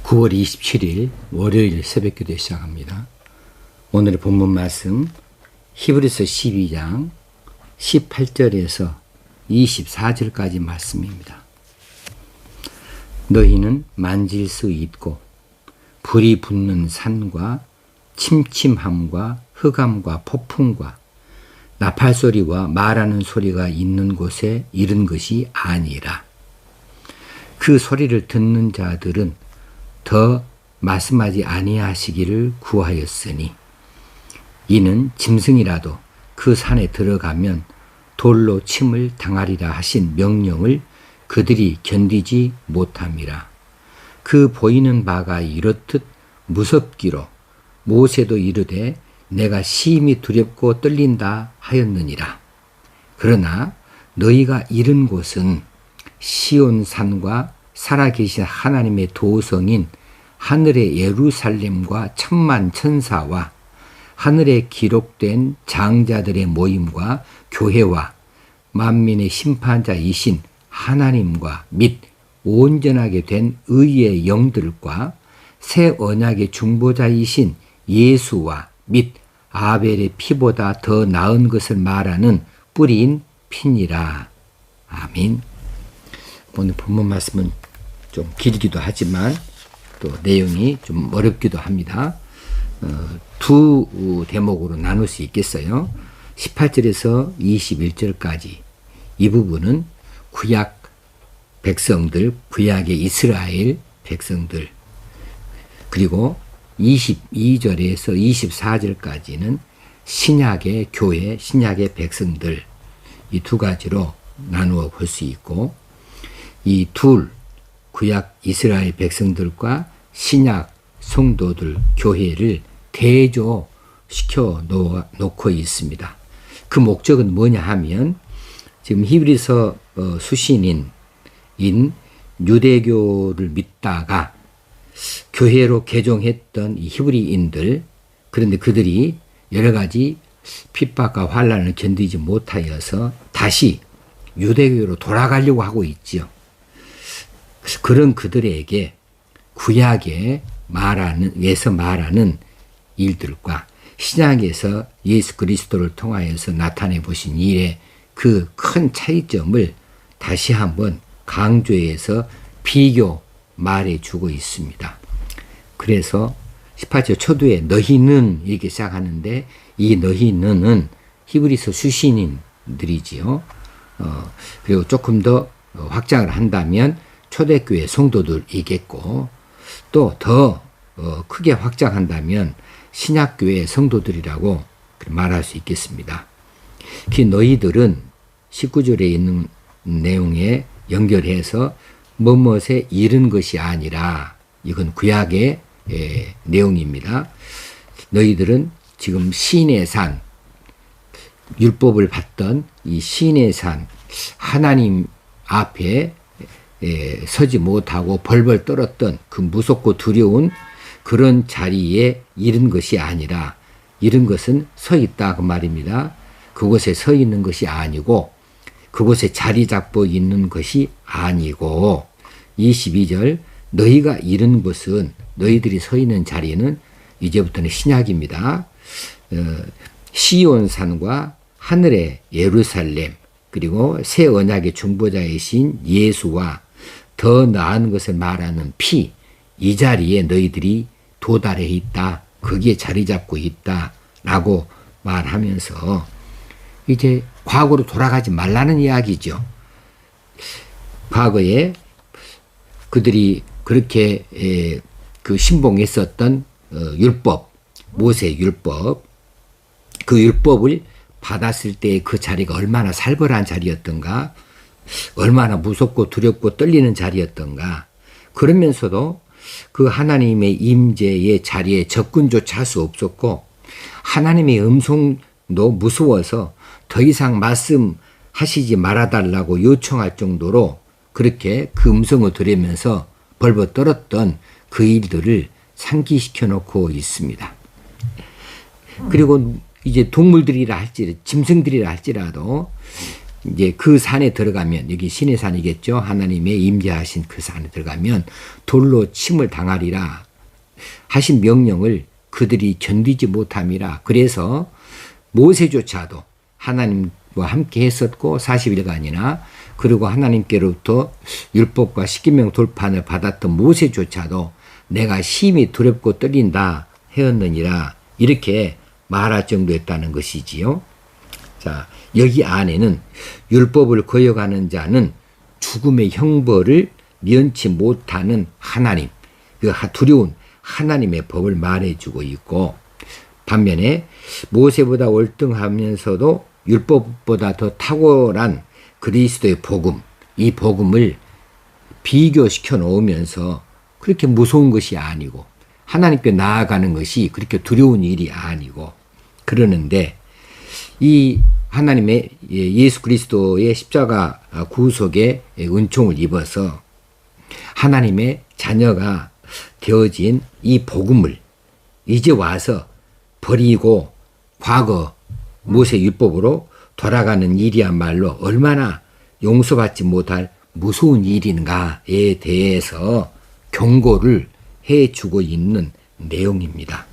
9월 27일 월요일 새벽기도 시작합니다. 오늘의 본문 말씀 히브리서 12장 18절에서 24절까지 말씀입니다. 너희는 만질 수 있고 불이 붙는 산과 침침함과 흑암과 폭풍과 나팔소리와 말하는 소리가 있는 곳에 이른 것이 아니라 그 소리를 듣는 자들은 더 말씀하지 아니하시기를 구하였으니 이는 짐승이라도 그 산에 들어가면 돌로 침을 당하리라 하신 명령을 그들이 견디지 못함이라. 그 보이는 바가 이렇듯 무섭기로 모세도 이르되 내가 심히 두렵고 떨린다 하였느니라. 그러나 너희가 이른 곳은 시온산과 살아계신 하나님의 도성인 하늘의 예루살렘과 천만 천사와 하늘에 기록된 장자들의 모임과 교회와 만민의 심판자이신 하나님과 및 온전하게 된 의의 영들과 새 언약의 중보자이신 예수와 및 아벨의 피보다 더 나은 것을 말하는 뿌리인 피니라. 아멘. 오늘 본문 말씀은 좀 길기도 하지만 또 내용이 좀 어렵기도 합니다. 두 대목으로 나눌 수 있겠어요. 18절에서 21절까지 이 부분은 구약 백성들, 구약의 이스라엘 백성들, 그리고 22절에서 24절까지는 신약의 교회, 신약의 백성들, 이 두 가지로 나누어 볼 수 있고, 이 둘, 구약 이스라엘 백성들과 신약 성도들, 교회를 대조시켜 놓고 있습니다. 그 목적은 뭐냐 하면 지금 히브리서 수신인 유대교를 믿다가 교회로 개종했던 이 히브리인들, 그런데 그들이 여러 가지 핍박과 환난을 견디지 못하여서 다시 유대교로 돌아가려고 하고 있지요. 그런 그들에게 구약에 에서 말하는 일들과 신약에서 예수 그리스도를 통하여서 나타내 보신 일의 그 큰 차이점을 다시 한번 강조해서 비교 말해주고 있습니다. 그래서 18절 초두에 너희는 이렇게 시작하는데 이 너희는은 히브리서 수신인들이지요. 그리고 조금 더 확장을 한다면 초대교회 성도들이겠고, 또 더 크게 확장한다면 신약교회 성도들이라고 말할 수 있겠습니다. 그 너희들은 19절에 있는 내용에 연결해서 무엇에 이른 것이 아니라, 이건 구약의 내용입니다. 너희들은 지금 시내산, 율법을 받던 이 시내산 하나님 앞에 서지 못하고 벌벌 떨었던 그 무섭고 두려운 그런 자리에 이른 것이 아니라, 이른 것은 서 있다 그 말입니다. 그곳에 서 있는 것이 아니고, 그곳에 자리 잡고 있는 것이 아니고, 22절 너희가 이른 곳은, 너희들이 서 있는 자리는 이제부터는 신약입니다. 시온산과 하늘의 예루살렘, 그리고 새 언약의 중보자이신 예수와 더 나은 것을 말하는 피, 이 자리에 너희들이 도달해 있다, 거기에 자리 잡고 있다 라고 말하면서 이제 과거로 돌아가지 말라는 이야기죠. 과거에 그들이 그렇게 그 신봉했었던 율법, 모세 율법, 그 율법을 받았을 때 그 자리가 얼마나 살벌한 자리였던가, 얼마나 무섭고 두렵고 떨리는 자리였던가. 그러면서도 그 하나님의 임재의 자리에 접근조차 할 수 없었고, 하나님의 음성도 무서워서 더 이상 말씀하시지 말아달라고 요청할 정도로 그렇게 그 음성을 들으면서 벌벌 떨었던 그 일들을 상기시켜 놓고 있습니다. 그리고 이제 동물들이라 할지라도, 짐승들이라 할지라도 이제 그 산에 들어가면, 여기 신의 산이겠죠. 하나님의 임재하신 그 산에 들어가면 돌로 침을 당하리라 하신 명령을 그들이 견디지 못함이라. 그래서 모세조차도 하나님과 함께 했었고 40일간이나, 그리고 하나님께로부터 율법과 십계명 돌판을 받았던 모세조차도 내가 심히 두렵고 떨린다 하였느니라, 이렇게 말할 정도였다는 것이지요. 자, 여기 안에는 율법을 거역하는 자는 죽음의 형벌을 면치 못하는 하나님, 그 두려운 하나님의 법을 말해주고 있고, 반면에 모세보다 월등하면서도 율법보다 더 탁월한 그리스도의 복음, 이 복음을 비교시켜 놓으면서 그렇게 무서운 것이 아니고 하나님께 나아가는 것이 그렇게 두려운 일이 아니고 그러는데, 이 하나님의 예수 그리스도의 십자가 구속의 은총을 입어서 하나님의 자녀가 되어진 이 복음을 이제 와서 버리고 과거 모세 율법으로 돌아가는 일이야말로 얼마나 용서받지 못할 무서운 일인가에 대해서 경고를 해주고 있는 내용입니다.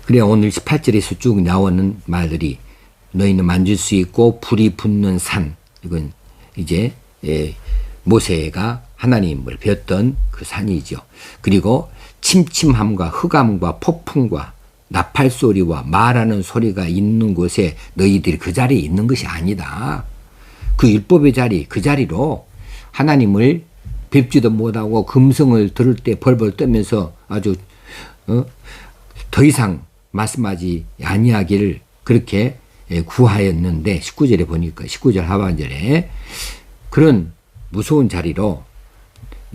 그래, 오늘 18절에서 쭉 나오는 말들이 너희는 만질 수 있고 불이 붙는 산, 이건 이제 모세가 하나님을 배웠던 그 산이죠. 그리고 침침함과 흑암과 폭풍과 나팔 소리와 말하는 소리가 있는 곳에 너희들이 그 자리에 있는 것이 아니다. 그 율법의 자리, 그 자리로 하나님을 뵙지도 못하고 금성을 들을 때 벌벌 떠면서 아주 더 이상 말씀하지 아니하기를 그렇게 구하였는데, 19절에 보니까 19절 하반절에 그런 무서운 자리로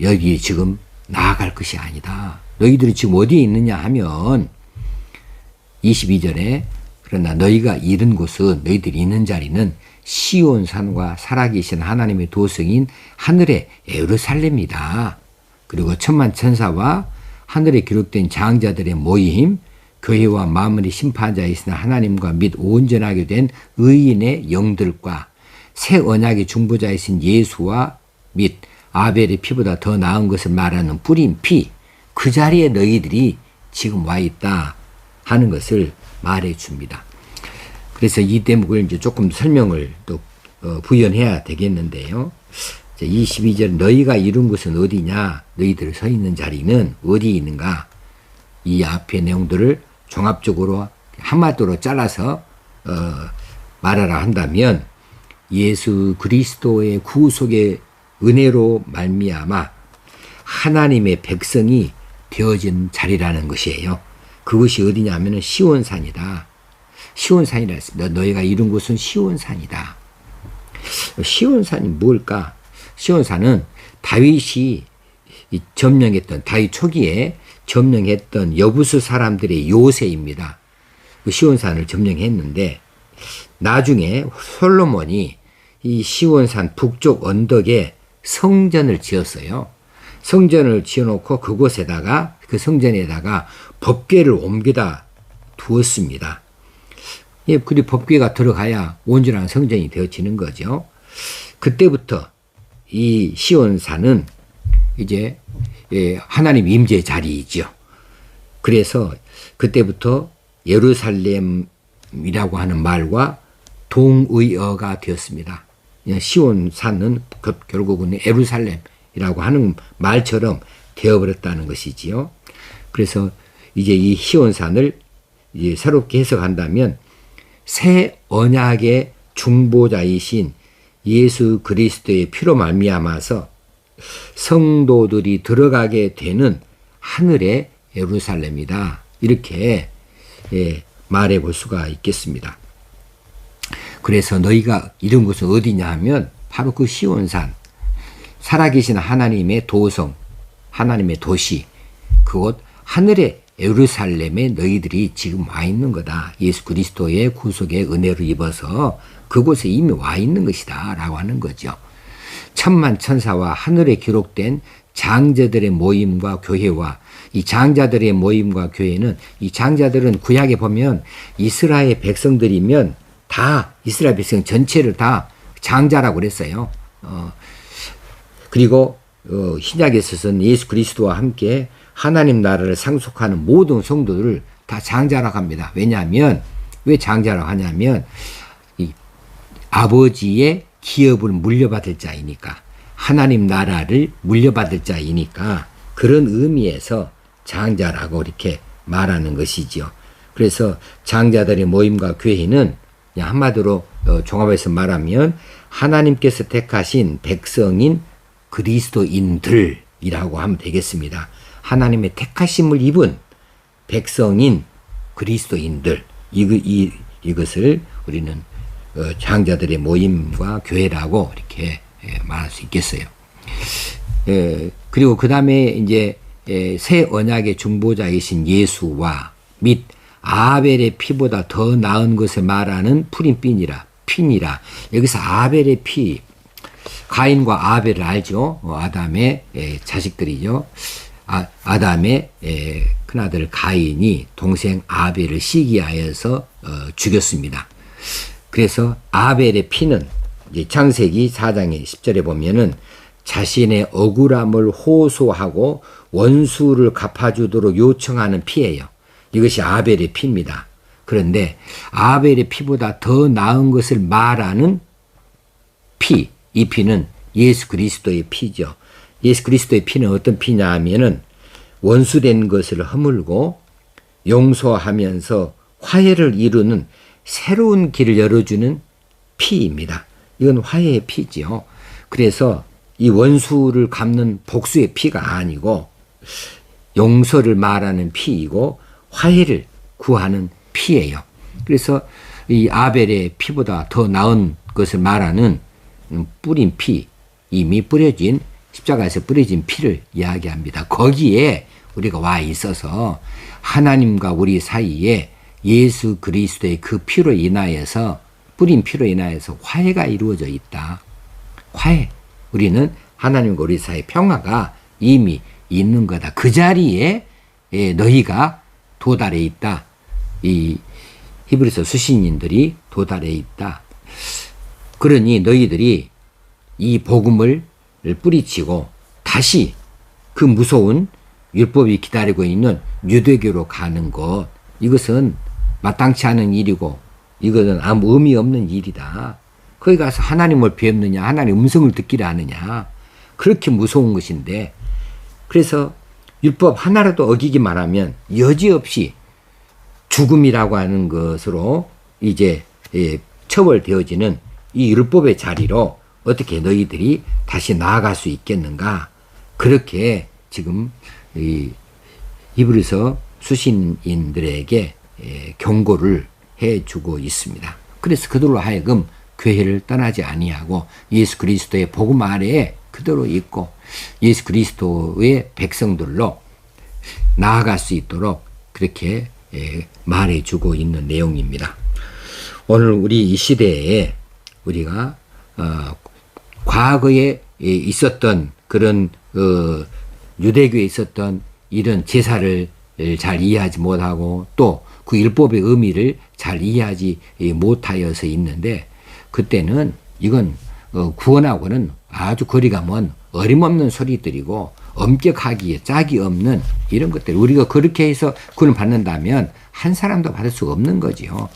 여기 지금 나아갈 것이 아니다. 너희들이 지금 어디에 있느냐 하면 22절에 그러나 너희가 이른 곳은, 너희들이 있는 자리는 시온산과 살아계신 하나님의 도성인 하늘의 예루살렘이다. 그리고 천만 천사와 하늘에 기록된 장자들의 모임, 교회와 마무리 심판자이시나 하나님과 및 온전하게 된 의인의 영들과 새 언약의 중보자이신 예수와 및 아벨의 피보다 더 나은 것을 말하는 뿌린 피, 그 자리에 너희들이 지금 와 있다 하는 것을 말해 줍니다. 그래서 이 대목을 이제 조금 설명을 또 부연해야 되겠는데요. 22절 너희가 이룬 곳은 어디냐? 너희들 서 있는 자리는 어디 있는가? 이 앞의 내용들을 종합적으로 한마디로 잘라서 말하라 한다면, 예수 그리스도의 구속의 은혜로 말미암아 하나님의 백성이 되어진 자리라는 것이에요. 그것이 어디냐면 시온산이다. 시온산이라 했습니다. 너희가 이룬 곳은 시온산이다. 시온산이 뭘까? 시온산은 다윗이 점령했던, 다윗 초기에 점령했던 여부수 사람들의 요새입니다. 그 시온산을 점령했는데, 나중에 솔로몬이 이 시온산 북쪽 언덕에 성전을 지었어요. 성전을 지어놓고 그곳에다가, 그 성전에다가 법궤를 옮겨다 두었습니다. 예, 그리고 법궤가 들어가야 온전한 성전이 되어지는 거죠. 그때부터 이 시온산은 이제 하나님 임재 자리이죠. 그래서 그때부터 예루살렘이라고 하는 말과 동의어가 되었습니다. 시온산은 결국은 예루살렘이라고 하는 말처럼 되어버렸다는 것이지요. 그래서 이제 이 시온산을 이제 새롭게 해석한다면 새 언약의 중보자이신 예수 그리스도의 피로 말미암아서 성도들이 들어가게 되는 하늘의 예루살렘이다. 이렇게 말해 볼 수가 있겠습니다. 그래서 너희가 이런 곳은 어디냐 하면 바로 그 시온산, 살아계신 하나님의 도성, 하나님의 도시, 그곳 하늘의 예루살렘에 너희들이 지금 와 있는 거다. 예수 그리스도의 구속의 은혜를 입어서 그곳에 이미 와 있는 것이다 라고 하는 거죠. 천만 천사와 하늘에 기록된 장자들의 모임과 교회와, 이 장자들의 모임과 교회는, 이 장자들은 구약에 보면 이스라엘 백성들이면 다 다 이스라엘 백성 전체를 다 장자라고 그랬어요. 그리고 신약에 있어서는 예수 그리스도와 함께 하나님 나라를 상속하는 모든 성도들을 다 장자라고 합니다. 왜냐하면 왜 장자라고 하냐면 이 아버지의 기업을 물려받을 자이니까, 하나님 나라를 물려받을 자이니까, 그런 의미에서 장자라고 이렇게 말하는 것이지요. 그래서 장자들의 모임과 교회는 그냥 한마디로 종합해서 말하면 하나님께서 택하신 백성인 그리스도인들이라고 하면 되겠습니다. 하나님의 택하심을 입은 백성인 그리스도인들, 이것을 우리는 장자들의 모임과 교회라고 이렇게 말할 수 있겠어요. 그리고 그 다음에 이제 새 언약의 중보자이신 예수와 및 아벨의 피보다 더 나은 것을 말하는 핀이라. 여기서 아벨의 피, 가인과 아벨을 알죠. 아담의 자식들이죠. 아담의 큰아들 가인이 동생 아벨을 시기하여서 죽였습니다. 그래서 아벨의 피는 이제 창세기 4장의 10절에 보면은 자신의 억울함을 호소하고 원수를 갚아주도록 요청하는 피예요. 이것이 아벨의 피입니다. 그런데 아벨의 피보다 더 나은 것을 말하는 피, 이 피는 예수 그리스도의 피죠. 예수 그리스도의 피는 어떤 피냐 하면은 원수된 것을 허물고 용서하면서 화해를 이루는 새로운 길을 열어주는 피입니다. 이건 화해의 피지요. 그래서 이 원수를 갚는 복수의 피가 아니고 용서를 말하는 피이고 화해를 구하는 피예요. 그래서 이 아벨의 피보다 더 나은 것을 말하는 뿌린 피, 이미 뿌려진 십자가에서 뿌려진 피를 이야기합니다. 거기에 우리가 와 있어서 하나님과 우리 사이에 예수 그리스도의 그 피로 인하여서, 뿌린 피로 인하여서 화해가 이루어져 있다. 화해. 우리는 하나님과 우리 사이의 평화가 이미 있는 거다. 그 자리에 너희가 도달해 있다. 이 히브리서 수신인들이 도달해 있다. 그러니 너희들이 이 복음을 뿌리치고 다시 그 무서운 율법이 기다리고 있는 유대교로 가는 것, 이것은 마땅치 않은 일이고 이것은 아무 의미 없는 일이다. 거기 가서 하나님을 뵙느냐, 하나님의 음성을 듣기를 하느냐, 그렇게 무서운 것인데, 그래서 율법 하나라도 어기기만 하면 여지없이 죽음이라고 하는 것으로 이제 처벌되어지는 이 율법의 자리로 어떻게 너희들이 다시 나아갈 수 있겠는가? 그렇게 지금 이 히브리서 수신인들에게 경고를 해주고 있습니다. 그래서 그들로 하여금 교회를 떠나지 아니하고 예수 그리스도의 복음 아래에 그대로 있고 예수 그리스도의 백성들로 나아갈 수 있도록 그렇게 말해주고 있는 내용입니다. 오늘 우리 이 시대에 우리가 과거에 있었던 그런 유대교에 있었던 이런 제사를 잘 이해하지 못하고 또 그 율법의 의미를 잘 이해하지 못하여서 있는데, 그때는 이건 구원하고는 아주 거리가 먼 어림없는 소리들이고 엄격하기에 짝이 없는 이런 것들, 우리가 그렇게 해서 구원을 받는다면 한 사람도 받을 수가 없는 거지요.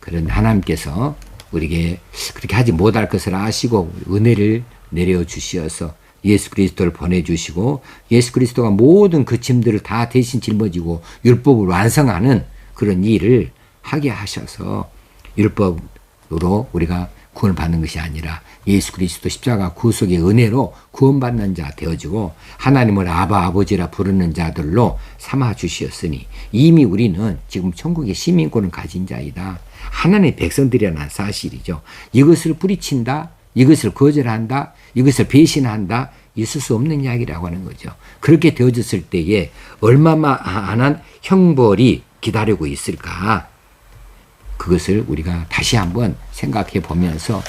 그런 하나님께서 우리에게 그렇게 하지 못할 것을 아시고 은혜를 내려주시어서 예수 그리스도를 보내주시고 예수 그리스도가 모든 그 짐들을 다 대신 짊어지고 율법을 완성하는 그런 일을 하게 하셔서 율법으로 우리가 구원을 받는 것이 아니라 예수 그리스도 십자가 구속의 은혜로 구원받는 자 되어지고 하나님을 아바 아버지라 부르는 자들로 삼아 주시었으니 이미 우리는 지금 천국의 시민권을 가진 자이다. 하나님의 백성들이라는 사실이죠. 이것을 뿌리친다, 이것을 거절한다, 이것을 배신한다, 있을 수 없는 이야기라고 하는 거죠. 그렇게 되어졌을 때에 얼마만한 형벌이 기다리고 있을까? 그것을 우리가 다시 한번 생각해 보면서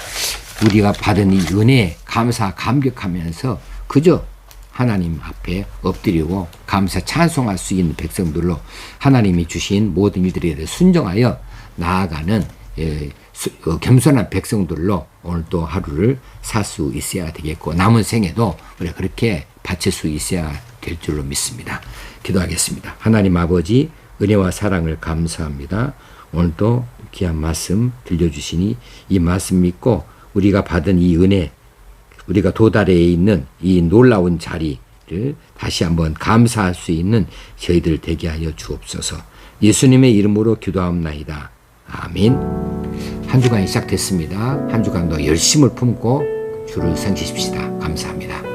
우리가 받은 이 은혜에 감사 감격하면서 그저 하나님 앞에 엎드리고 감사 찬송할 수 있는 백성들로 하나님이 주신 모든 일들에 대해 순종하여 나아가는 겸손한 백성들로 오늘 또 하루를 살 수 있어야 되겠고 남은 생에도 우리가 그렇게 바칠 수 있어야 될 줄로 믿습니다. 기도하겠습니다. 하나님 아버지 은혜와 사랑을 감사합니다. 오늘도 귀한 말씀 들려주시니 이 말씀 믿고 우리가 받은 이 은혜, 우리가 도달해 있는 이 놀라운 자리를 다시 한번 감사할 수 있는 저희들 되게 하여 주옵소서. 예수님의 이름으로 기도합나이다. 아멘. 한 주간이 시작됐습니다. 한 주간도 열심을 품고 주를 섬기십시다. 감사합니다.